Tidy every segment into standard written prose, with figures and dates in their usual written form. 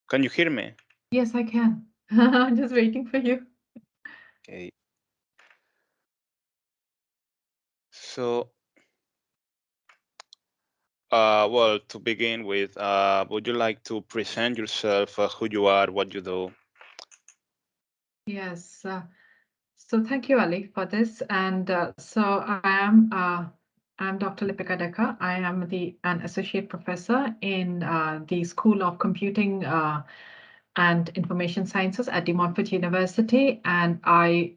Can you hear me? Yes, I can. I'm just waiting for you. Okay. So, well, to begin with, would you like to present yourself, who you are, what you do? Yes. So thank you, Ali, for this. And so I'm Dr. Lipika Deka. I am an associate professor in the School of Computing and Information Sciences at the Montfort University, and I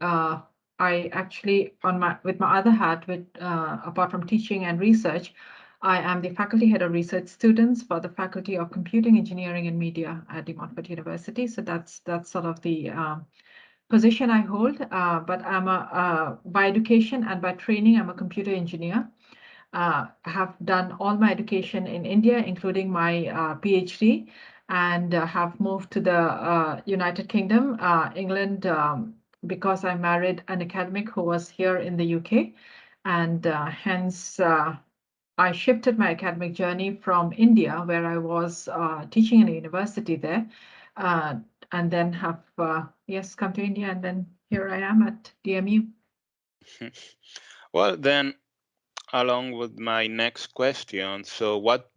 actually on my with my other hat, with apart from teaching and research, I am the faculty head of research students for the Faculty of Computing, Engineering, and Media at the Montfort University. So that's sort of the position I hold. But I'm by education and by training, I'm a computer engineer. Have done all my education in India, including my PhD, and have moved to the United Kingdom, England, because I married an academic who was here in the UK, and hence I shifted my academic journey from India, where I was teaching in a university there, uh, and then have yes come to India, and then here I am at DMU. Well, then, along with my next question, so what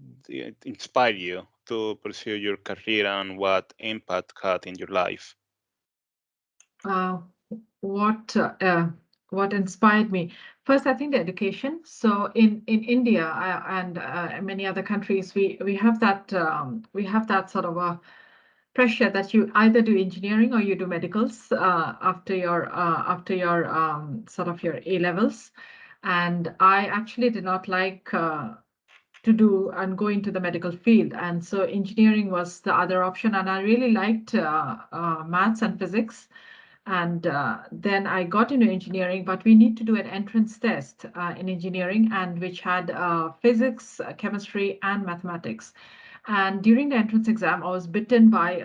inspired you to pursue your career and what impact had in your life? Uh, what uh, uh, what inspired me? First, I think the education. So in India and many other countries, we have that sort of a pressure that you either do engineering or you do medicals after your sort of your A levels. And I actually did not like to do and go into the medical field. And so engineering was the other option. And I really liked maths and physics. And then I got into engineering, but we need to do an entrance test in engineering, and which had physics, chemistry, and mathematics. And during the entrance exam, I was bitten by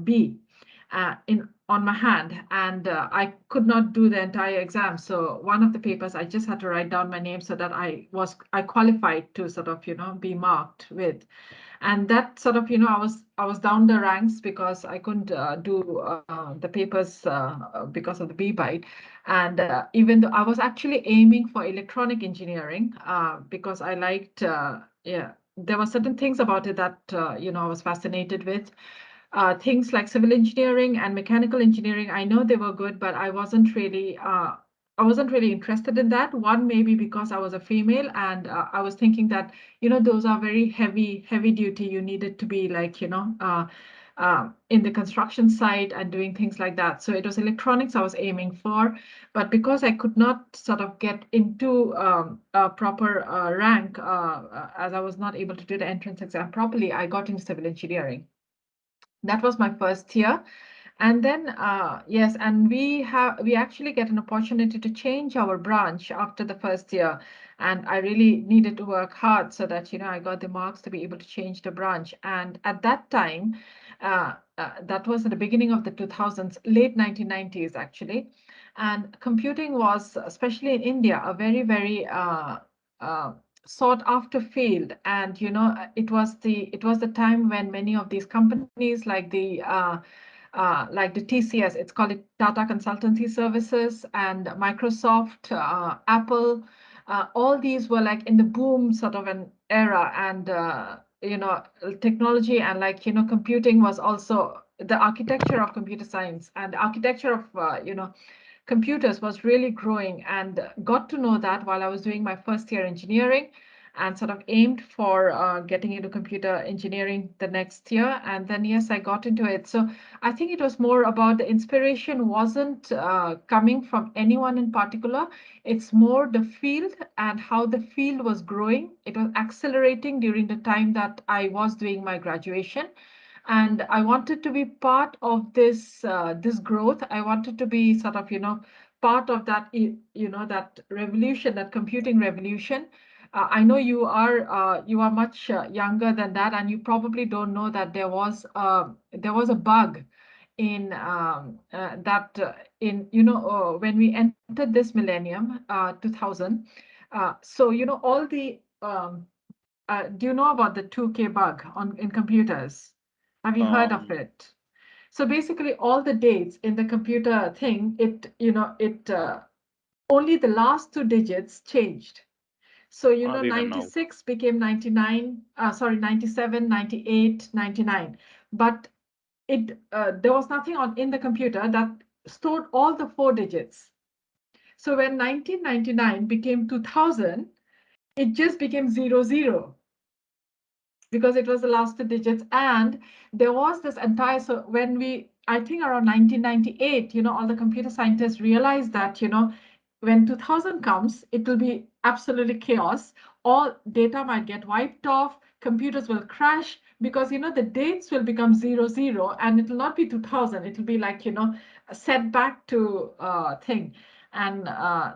bee in on my hand, and I could not do the entire exam. So one of the papers, I just had to write down my name so that I qualified to sort of be marked with. And that sort of I was down the ranks because I couldn't do the papers because of the bee bite. And even though I was actually aiming for electronic engineering because I liked yeah, there were certain things about it that I was fascinated with. Things like civil engineering and mechanical engineering, I know they were good, but I wasn't really interested in that. One, maybe because I was a female, and I was thinking that those are very heavy duty. You needed to be like in the construction site and doing things like that. So it was electronics I was aiming for, but because I could not sort of get into a proper rank, as I was not able to do the entrance exam properly, I got into civil engineering. That was my first year. And then, yes, and we actually get an opportunity to change our branch after the first year. And I really needed to work hard so that, I got the marks to be able to change the branch. And at that time, that was at the beginning of the 2000s, late 1990s, actually. And computing was, especially in India, a very, very uh, sought after field. And it was the time when many of these companies like the TCS, it's called it Tata Consultancy Services, and Microsoft, Apple, all these were like in the boom sort of an era. And technology and computing was also the architecture of computer science, and the architecture of computers was really growing, and got to know that while I was doing my first year engineering, and sort of aimed for getting into computer engineering the next year. And then, yes, I got into it. So I think it was more about the inspiration wasn't coming from anyone in particular. It's more the field and how the field was growing. It was accelerating during the time that I was doing my graduation, and I wanted to be part of this growth. I wanted to be sort of part of that that revolution, that computing revolution. I know you are much younger than that, and you probably don't know that there was a bug in that in when we entered this millennium, 2000. So all the do you know about the 2K bug in computers? Have you heard of Um, it? So basically, all the dates in the computer thing, it only the last two digits changed. So, I didn't know. 96 became 99, sorry, 97, 98, 99. But there was nothing on in the computer that stored all the four digits. So when 1999 became 2000, it just became 00 because it was the last two digits. And there was this entire, so when I think around 1998, all the computer scientists realized that, when 2000 comes, it will be absolutely chaos. All data might get wiped off, computers will crash because, the dates will become 00 and it will not be 2000. It will be like, a setback to thing. And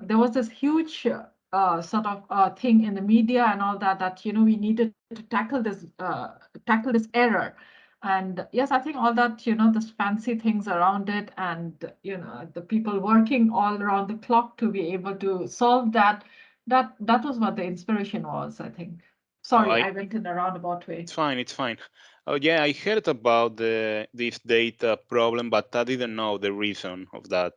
there was this huge sort of thing in the media and all that, we needed to tackle this error. And yes, I think all that, this fancy things around it, and the people working all around the clock to be able to solve that, that was what the inspiration was, I think. Oh, Sorry, I went in a roundabout way. it's fine. It's fine. Oh yeah, I heard about this data problem, but I didn't know the reason of that.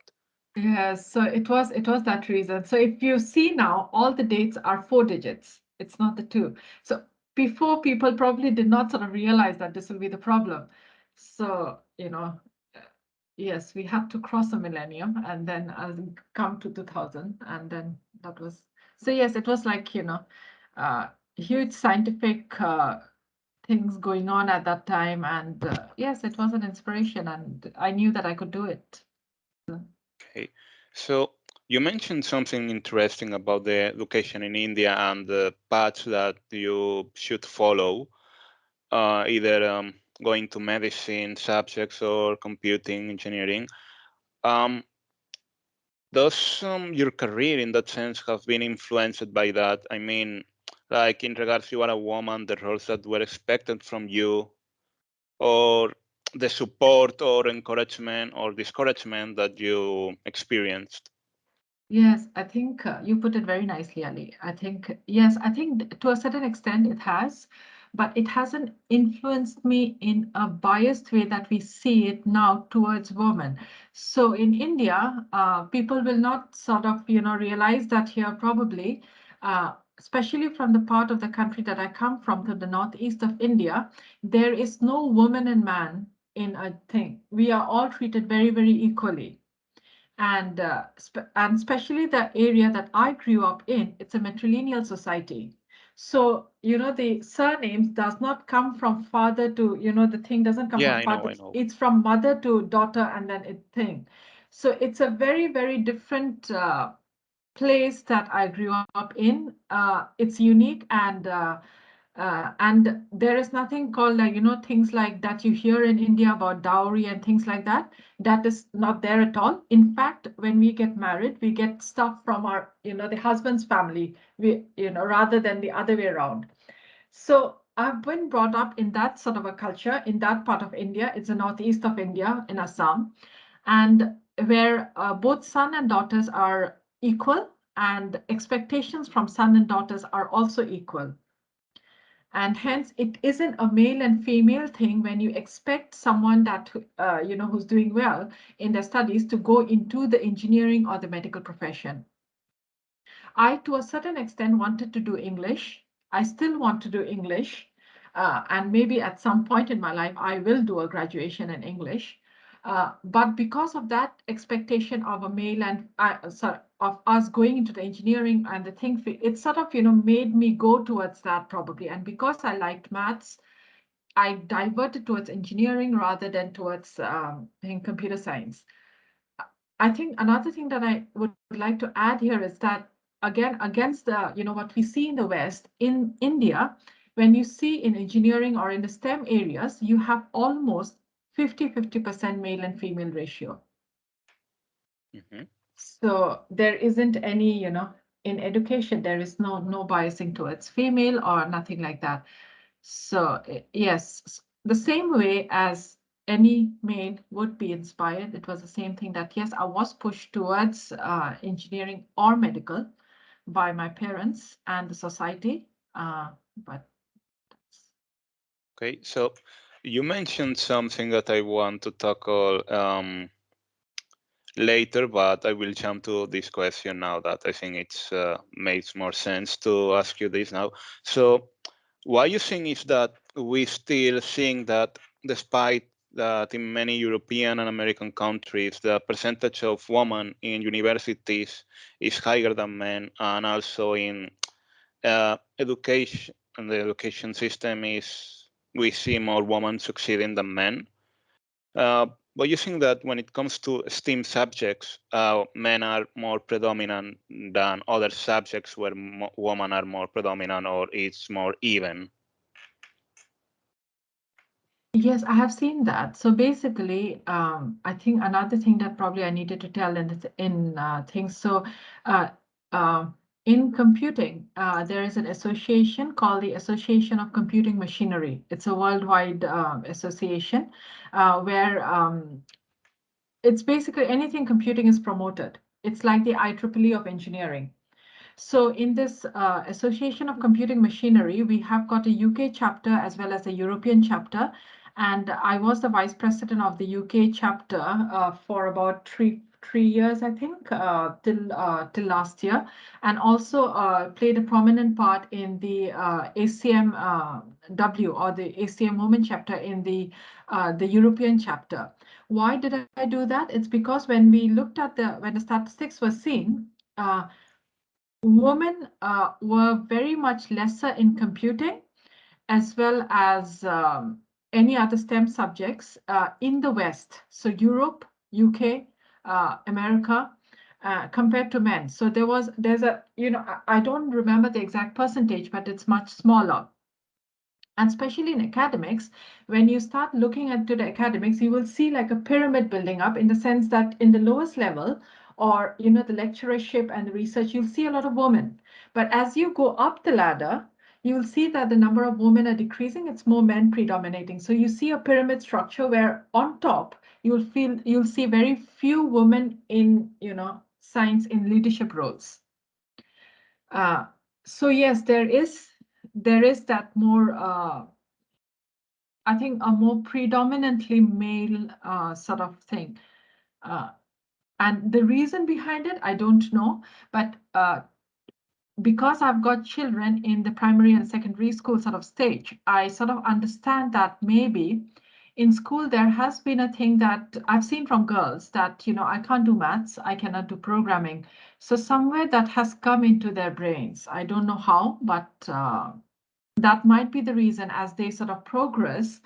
Yes, so it was that reason. So if you see now, all the dates are four digits. It's not the two. So before, people probably did not sort of realize that this will be the problem. So, yes, we had to cross a millennium and then come to 2000, and then that was, so yes, it was like, uh, huge scientific things going on at that time. And yes, it was an inspiration, and I knew that I could do it. Okay. So you mentioned something interesting about the education in India and the paths that you should follow, either going to medicine subjects or computing engineering. Um, does your career in that sense have been influenced by that? I mean, like in regards you are a woman, the roles that were expected from you, or the support or encouragement or discouragement that you experienced? Yes, I think you put it very nicely, Ali. I think, yes, I think to a certain extent it has, but it hasn't influenced me in a biased way that we see it now towards women. So in India, people will not sort of, realize that here probably, especially from the part of the country that I come from, to the northeast of India, there is no woman and man in a thing. We are all treated very, very equally. And especially the area that I grew up in, it's a matrilineal society. So, the surnames does not come from father to, the thing doesn't come Yeah, from I know, father. I know. It's from mother to daughter, and then it thing. So it's a very, very different place that I grew up in. It's unique, and there is nothing called, like, things like that you hear in India about dowry and things like that. That is not there at all. In fact, when we get married, we get stuff from our, the husband's family, rather than the other way around. So I've been brought up in that sort of a culture in that part of India. It's the northeast of India in Assam, and where both son and daughters are equal, and expectations from son and daughters are also equal. And hence, it isn't a male and female thing when you expect someone that, who's doing well in their studies to go into the engineering or the medical profession. I, to a certain extent, wanted to do English. I still want to do English. And maybe at some point in my life, I will do a graduation in English. But because of that expectation of a male and of us going into the engineering and the thing, it sort of, made me go towards that probably. And because I liked maths, I diverted towards engineering rather than towards in computer science. I think another thing that I would like to add here is that, again, against the, what we see in the West, in India, when you see in engineering or in the STEM areas, you have almost 50-50% male and female ratio. Hmm. So there isn't any, in education, there is no biasing towards female or nothing like that. So yes, the same way as any male would be inspired, it was the same thing that, yes, I was pushed towards engineering or medical by my parents and the society. But Okay, so you mentioned something that I want to tackle later, but I will jump to this question now that I think it's makes more sense to ask you this now. So, why you think is that we still think that despite that in many European and American countries, the percentage of women in universities is higher than men, and also in education, and the education system is we see more women succeeding than men. But you think that when it comes to STEAM subjects, men are more predominant than other subjects where women are more predominant, or it's more even? Yes, I have seen that. So basically, I think another thing that probably I needed to tell in things. So, uh, uh, in computing, there is an association called the Association of Computing Machinery. It's a worldwide association where it's basically anything computing is promoted. It's like the IEEE of engineering. So in this Association of Computing Machinery, we have got a UK chapter as well as a European chapter. And I was the vice president of the UK chapter for about three years, I think, till last year, and also played a prominent part in the ACM W or the ACM Women chapter in the European chapter. Why did I do that? It's because when we looked at when the statistics were seen. Women were very much lesser in computing as well as any other STEM subjects in the West. So Europe, UK, America, compared to men. So there's a, I don't remember the exact percentage, but it's much smaller. And especially in academics, when you start looking into the academics, you will see like a pyramid building up in the sense that in the lowest level, or the lecturership and the research, you'll see a lot of women. But as you go up the ladder, you'll see that the number of women are decreasing. It's more men predominating. So you see a pyramid structure where on top you'll see very few women in science in leadership roles. Uh, so yes, there is that more. I think a more predominantly male sort of thing. Uh, and the reason behind it, I don't know, but because I've got children in the primary and secondary school sort of stage, I sort of understand that maybe in school there has been a thing that I've seen from girls that, I can't do maths, I cannot do programming. So somewhere that has come into their brains. I don't know how, but that might be the reason as they sort of progress,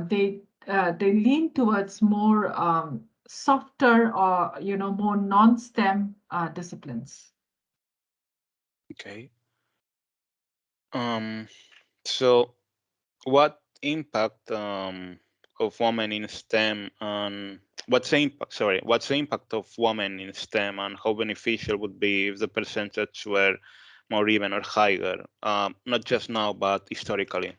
they lean towards more softer or more non-STEM disciplines. Okay. Um, so what impact of women in STEM and what's the impact of women in STEM and how beneficial would be if the percentage were more even or higher, not just now but historically?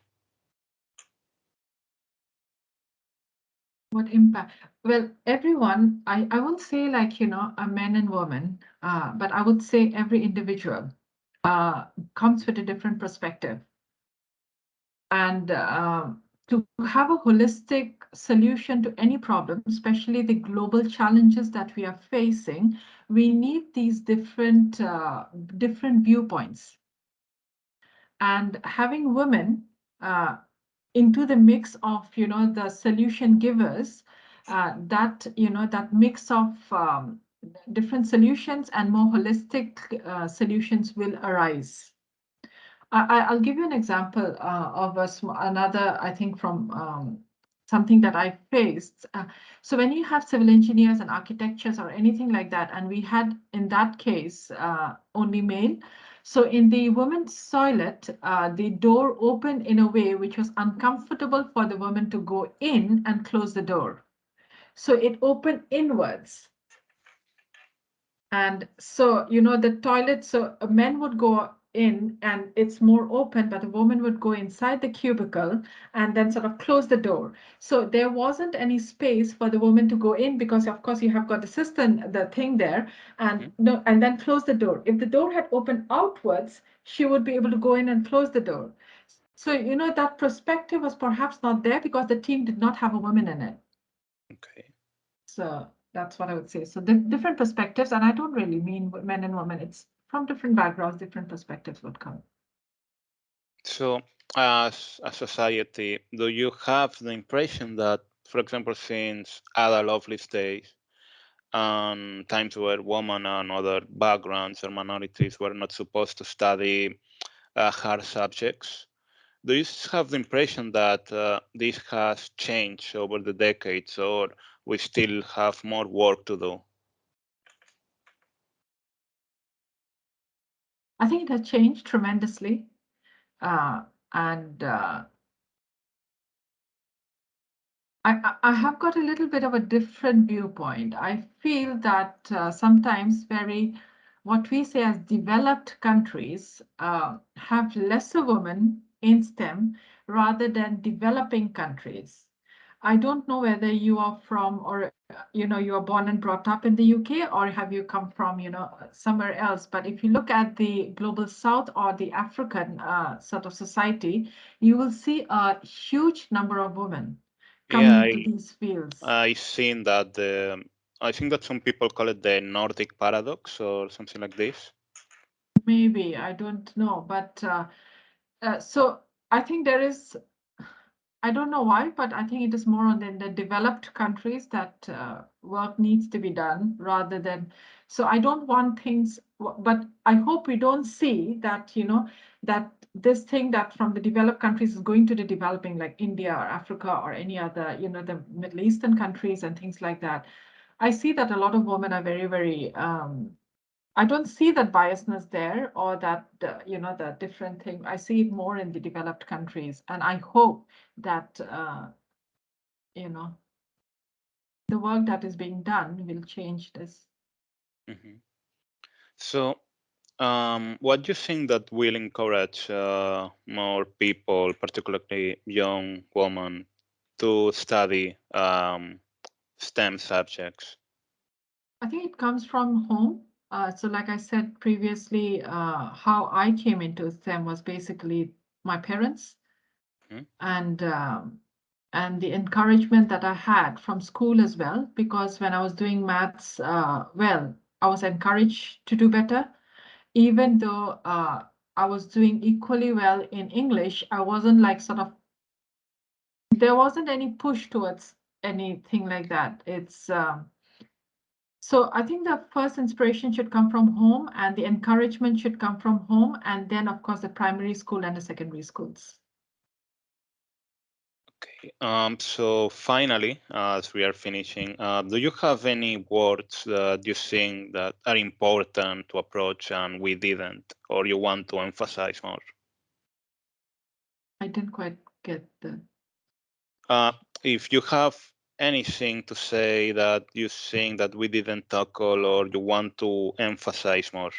What impact? Well, everyone, I won't say like, a men and women, but I would say every individual comes with a different perspective. And to have a holistic solution to any problem, especially the global challenges that we are facing, we need these different viewpoints. And having women into the mix of the solution givers, that mix of different solutions and more holistic solutions will arise. I'll give you an example of another, I think, from something that I faced. So when you have civil engineers and architectures or anything like that, and we had in that case only male. So in the women's toilet, the door opened in a way which was uncomfortable for the woman to go in and close the door. So it opened inwards. And so, the toilet, so men would go in and it's more open, but a woman would go inside the cubicle and then sort of close the door. So there wasn't any space for the woman to go in because, of course, you have got the system, the thing there, and no, and then close the door. If the door had opened outwards, she would be able to go in and close the door. So, that perspective was perhaps not there because the team did not have a woman in it. Okay. So that's what I would say. So the different perspectives, and I don't really mean men and women, it's from different backgrounds, different perspectives would come. So, as a society, do you have the impression that, for example, since Ada Lovelace days and times where women and other backgrounds or minorities were not supposed to study hard subjects, do you have the impression that this has changed over the decades, or we still have more work to do? I think it has changed tremendously. And I have got a little bit of a different viewpoint. I feel that sometimes what we say as developed countries have lesser women in STEM rather than developing countries. I don't know whether you are from or you are born and brought up in the UK or have you come from somewhere else. But if you look at the global south or the African sort of society, you will see a huge number of women coming Yeah, into these fields. I seen that I think that some people call it the Nordic paradox or something like this. Maybe, I don't know, but so I think there is, I don't know why, but I think it is more on in the developed countries that work needs to be done rather than. So I don't want things, but I hope we don't see that, that this thing that from the developed countries is going to the developing, like India or Africa or any other, the Middle Eastern countries and things like that. I see that a lot of women are very, very I don't see that biasness there or that, the different thing. I see it more in the developed countries. And I hope that, you know, the work that is being done will change this. Hmm. So, what do you think that will encourage more people, particularly young women, to study STEM subjects? I think it comes from home. So like I said previously, how I came into STEM was basically my parents Mhm. and the encouragement that I had from school as well, because when I was doing maths well, I was encouraged to do better. Even though I was doing equally well in English, I wasn't like sort of, there wasn't any push towards anything like that. So I think the first inspiration should come from home and the encouragement should come from home. And then, of course, the primary school and the secondary schools. Okay. So finally, as we are finishing, do you have any words that you think that are important to approach and we didn't, or you want to emphasize more? I didn't quite get the. Uh, if you have anything to say that you think that we didn't tackle or you want to emphasize more.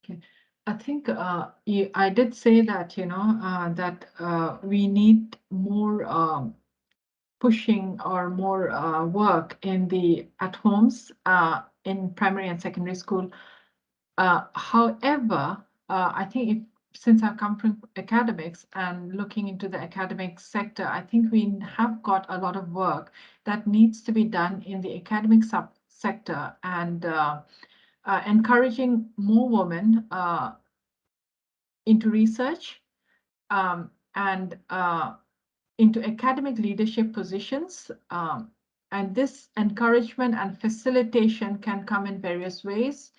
Okay. I think I did say that, that we need more pushing or more work in the at homes in primary and secondary school. However, I think since I've come from academics and looking into the academic sector, I think we have got a lot of work that needs to be done in the academic sector and encouraging more women into research and into academic leadership positions. And this encouragement and facilitation can come in various ways.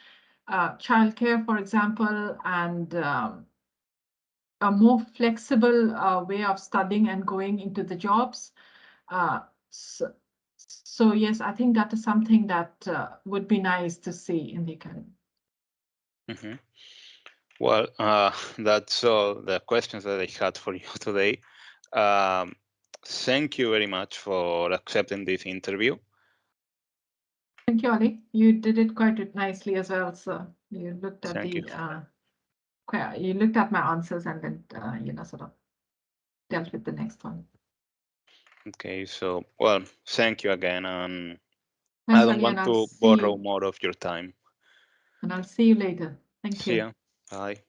Childcare, for example, and a more flexible way of studying and going into the jobs. Uh, so, so yes, I think that is something that would be nice to see in the academy. Hmm. Well, that's all the questions that I had for you today. Um, Thank you very much for accepting this interview. Thank you, Ali. You did it quite nicely as well. So you looked at Thank you. you looked at my answers and then sort of dealt with the next one. Okay, so, well, thank you again, and I Thanks, don't Ali, and want I'll to see borrow you more of your time. and I'll see you later. Thank See you. ya. Bye.